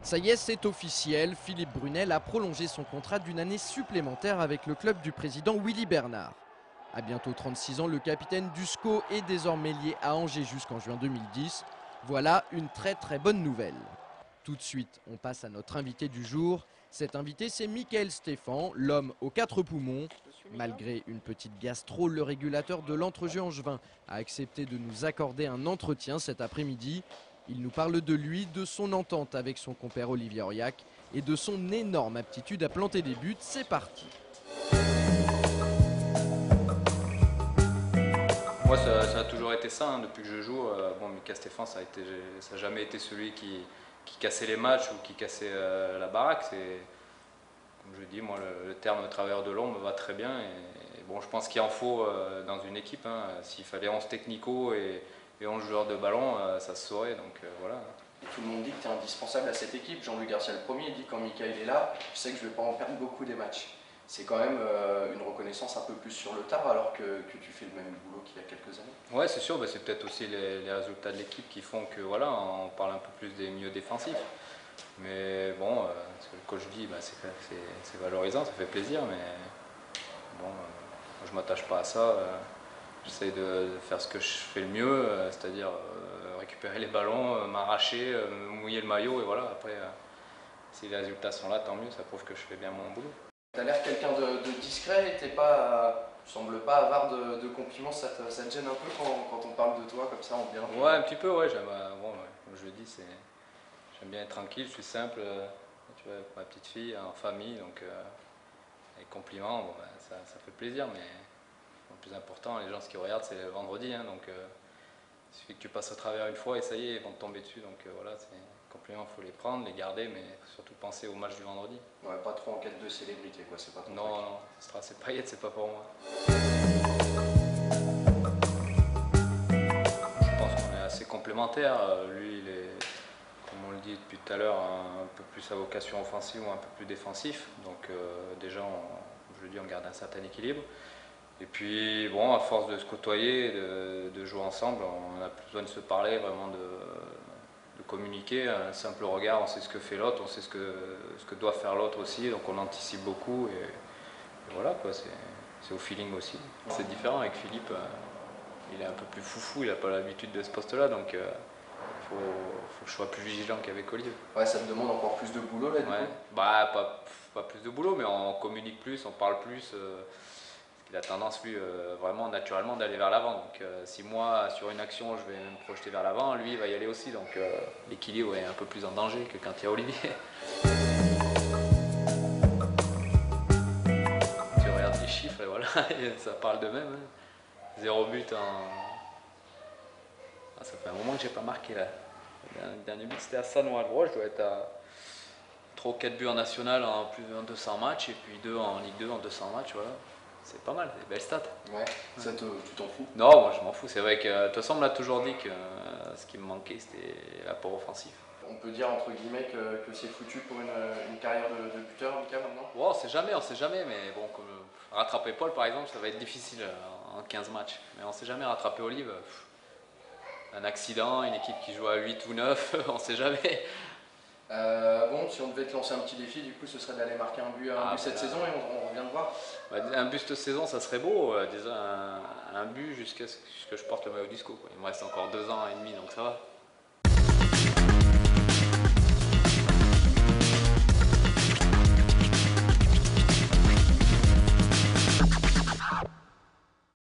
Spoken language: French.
Ça y est, c'est officiel, Philippe Brunel a prolongé son contrat d'une année supplémentaire avec le club du président Willy Bernard. À bientôt 36 ans, le capitaine du SCO est désormais lié à Angers jusqu'en juin 2010. Voilà une très bonne nouvelle. Tout de suite, on passe à notre invité du jour. Cet invité, c'est Mickaël Stéphan, l'homme aux 4 poumons. Malgré une petite gastro, le régulateur de l'entrejeu angevin a accepté de nous accorder un entretien cet après-midi. Il nous parle de lui, de son entente avec son compère Olivier Auriac et de son énorme aptitude à planter des buts. C'est parti. Moi, ça a toujours été ça, hein, depuis que je joue. Bon, Mickaël Stéphan, ça n'a jamais été celui qui cassait les matchs ou qui cassait la baraque. C'est, comme je dis, moi, le terme travailleur de l'ombre me va très bien. Et bon, je pense qu'il en faut dans une équipe, hein. S'il fallait 11 technicaux et 11 joueurs de ballon, ça se saurait. Donc voilà. Et tout le monde dit que tu es indispensable à cette équipe. Jean-Louis Garcia le premier dit quand Mickaël est là, je sais que je ne vais pas en perdre beaucoup des matchs. C'est quand même une reconnaissance un peu plus sur le tard alors que tu fais le même boulot qu'il y a quelques années. Ouais, c'est sûr, bah, c'est peut-être aussi les résultats de l'équipe qui font que voilà, on parle un peu plus des milieux défensifs. Mais bon, ce que le coach dit, bah, c'est valorisant, ça fait plaisir, mais bon, moi, je ne m'attache pas à ça. J'essaie de faire ce que je fais le mieux, c'est-à-dire récupérer les ballons, m'arracher, me mouiller le maillot, et voilà. Après, si les résultats sont là, tant mieux, ça prouve que je fais bien mon boulot. Tu as l'air quelqu'un de discret et tu sembles pas avare de compliments, ça te gêne un peu quand on parle de toi comme ça en bien. Ouais, un petit peu, ouais. Bon, ouais, comme je le dis, j'aime bien être tranquille, je suis simple. Tu vois, ma petite fille, en famille, donc les compliments, bon, ben, ça fait plaisir, mais le plus important, les gens, ce qu'ils regardent, c'est le vendredi, hein, donc il suffit que tu passes au travers une fois et ça y est, ils vont te tomber dessus, donc voilà, les compliments, il faut les prendre, les garder, mais surtout penser au match du vendredi. Ouais, pas trop en quête de célébrité, quoi, c'est pas ton truc. Non, Strass et Payet, c'est pas pour moi. Je pense qu'on est assez complémentaires. Lui, il est, comme on le dit depuis tout à l'heure, un peu plus à vocation offensive ou un peu plus défensif. Donc déjà, comme je le dis, on garde un certain équilibre. Et puis, bon, à force de se côtoyer, de jouer ensemble, on a plus besoin de se parler, vraiment de communiquer. Un simple regard, on sait ce que fait l'autre, on sait ce que doit faire l'autre aussi, donc on anticipe beaucoup. Et voilà, quoi, c'est au feeling aussi. C'est différent avec Philippe, il est un peu plus foufou, il n'a pas l'habitude de ce poste-là, donc faut que je sois plus vigilant qu'avec Olivier. Ouais, ça te demande encore plus de boulot là, du ouais. coup. Bah, pas plus de boulot, mais on communique plus, on parle plus. Il a tendance, lui, vraiment naturellement d'aller vers l'avant. Donc si moi, sur une action, je vais me projeter vers l'avant, lui, il va y aller aussi. Donc l'équilibre est un peu plus en danger que quand il y a Olivier. Tu regardes les chiffres et voilà, ça parle d'eux-mêmes. Hein. 0 but en... Ah, ça fait un moment que j'ai pas marqué là. Le dernier but c'était à Sanois. Je dois être à 3 ou 4 buts en national en plus de 200 matchs et puis 2 en Ligue 2 en 200 matchs. Voilà. C'est pas mal, c'est des belles stats. Ouais, ça tu t'en fous? Non, moi je m'en fous. C'est vrai que de toute façon on me l'a toujours dit que ce qui me manquait c'était l'apport offensif. On peut dire entre guillemets que c'est foutu pour une carrière de buteur, Mika, maintenant? Wow, on sait jamais, mais bon, comme, rattraper Paul par exemple, ça va être difficile en 15 matchs. Mais on sait jamais, rattraper Olive, un accident, une équipe qui joue à 8 ou 9, on sait jamais. Bon, si on devait te lancer un petit défi, du coup, ce serait d'aller marquer un but cette saison et on revient de voir. Bah, un but cette saison, ça serait beau. Déjà un but jusqu'à ce que je porte le maillot du SCO. Il me reste encore 2 ans et demi, donc ça va.